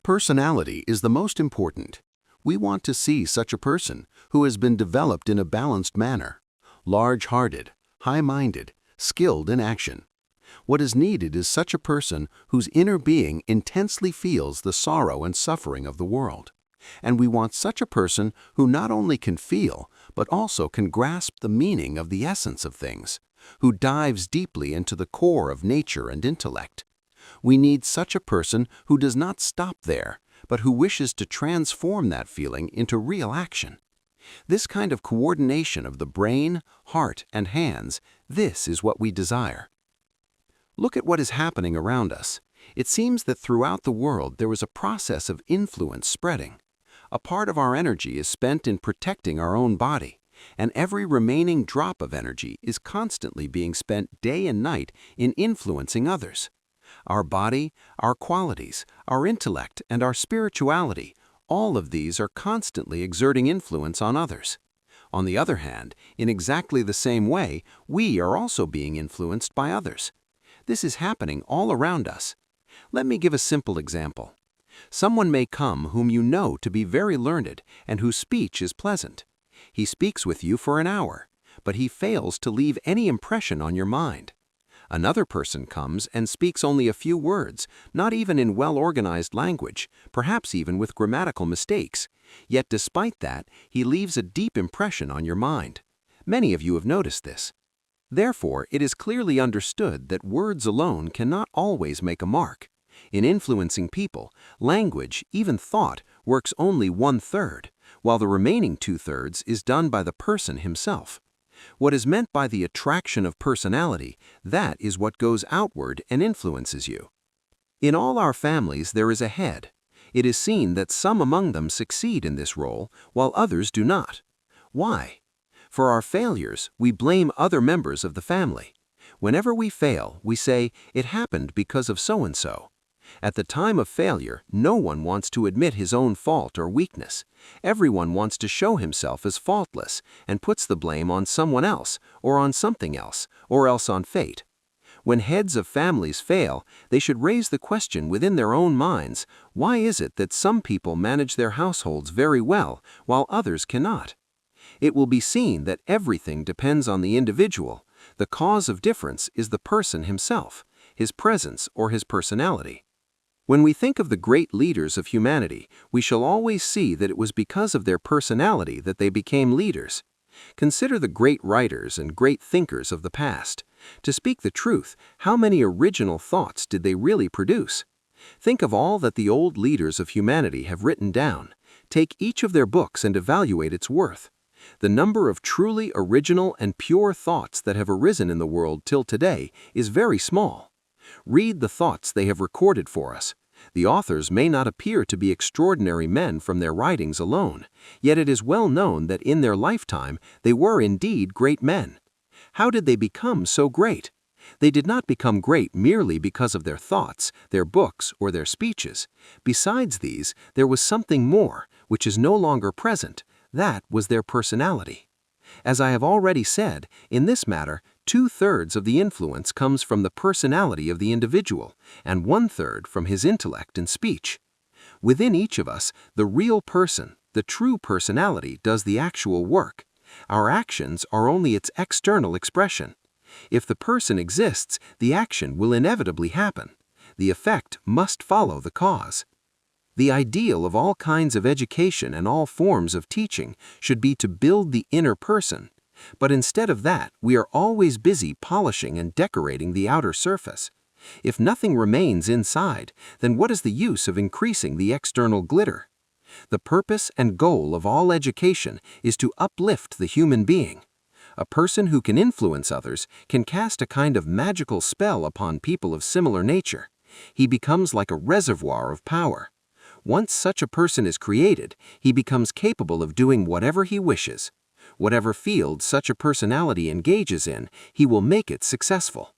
Personality is the most important. We want to see such a person who has been developed in a balanced manner, large-hearted, high-minded, skilled in action. What is needed is such a person whose inner being intensely feels the sorrow and suffering of the world. And we want such a person who not only can feel, but also can grasp the meaning of the essence of things, who dives deeply into the core of nature and intellect. We need such a person who does not stop there, but who wishes to transform that feeling into real action. This kind of coordination of the brain, heart, and hands, this is what we desire. Look at what is happening around us. It seems that throughout the world there is a process of influence spreading. A part of our energy is spent in protecting our own body, and every remaining drop of energy is constantly being spent day and night in influencing others. Our body, our qualities, our intellect, and our spirituality, all of these are constantly exerting influence on others. On the other hand, in exactly the same way, we are also being influenced by others. This is happening all around us. Let me give a simple example. Someone may come whom you know to be very learned and whose speech is pleasant. He speaks with you for an hour, but he fails to leave any impression on your mind. Another person comes and speaks only a few words, not even in well-organized language, perhaps even with grammatical mistakes. Yet despite that, he leaves a deep impression on your mind. Many of you have noticed this. Therefore, it is clearly understood that words alone cannot always make a mark. In influencing people, language, even thought, works only 1/3, while the remaining 2/3 is done by the person himself. What is meant by the attraction of personality, that is what goes outward and influences you. In all our families there is a head. It is seen that some among them succeed in this role, while others do not. Why? For our failures, we blame other members of the family. Whenever we fail, we say, "It happened because of so-and-so." At the time of failure, no one wants to admit his own fault or weakness. Everyone wants to show himself as faultless and puts the blame on someone else or on something else, or else on fate. When heads of families fail, they should raise the question within their own minds, why is it that some people manage their households very well while others cannot? It will be seen that everything depends on the individual. The cause of difference is the person himself, his presence or his personality. When we think of the great leaders of humanity, we shall always see that it was because of their personality that they became leaders. Consider the great writers and great thinkers of the past. To speak the truth, how many original thoughts did they really produce? Think of all that the old leaders of humanity have written down. Take each of their books and evaluate its worth. The number of truly original and pure thoughts that have arisen in the world till today is very small. Read the thoughts they have recorded for us. The authors may not appear to be extraordinary men from their writings alone, yet it is well known that in their lifetime they were indeed great men. How did they become so great? They did not become great merely because of their thoughts, their books, or their speeches. Besides these, there was something more, which is no longer present. That was their personality. As I have already said, in this matter, 2/3 of the influence comes from the personality of the individual, and 1/3 from his intellect and speech. Within each of us, the real person, the true personality, does the actual work. Our actions are only its external expression. If the person exists, the action will inevitably happen. The effect must follow the cause. The ideal of all kinds of education and all forms of teaching should be to build the inner person. But instead of that, we are always busy polishing and decorating the outer surface. If nothing remains inside, then what is the use of increasing the external glitter? The purpose and goal of all education is to uplift the human being. A person who can influence others can cast a kind of magical spell upon people of similar nature. He becomes like a reservoir of power. Once such a person is created, he becomes capable of doing whatever he wishes. Whatever field such a personality engages in, he will make it successful.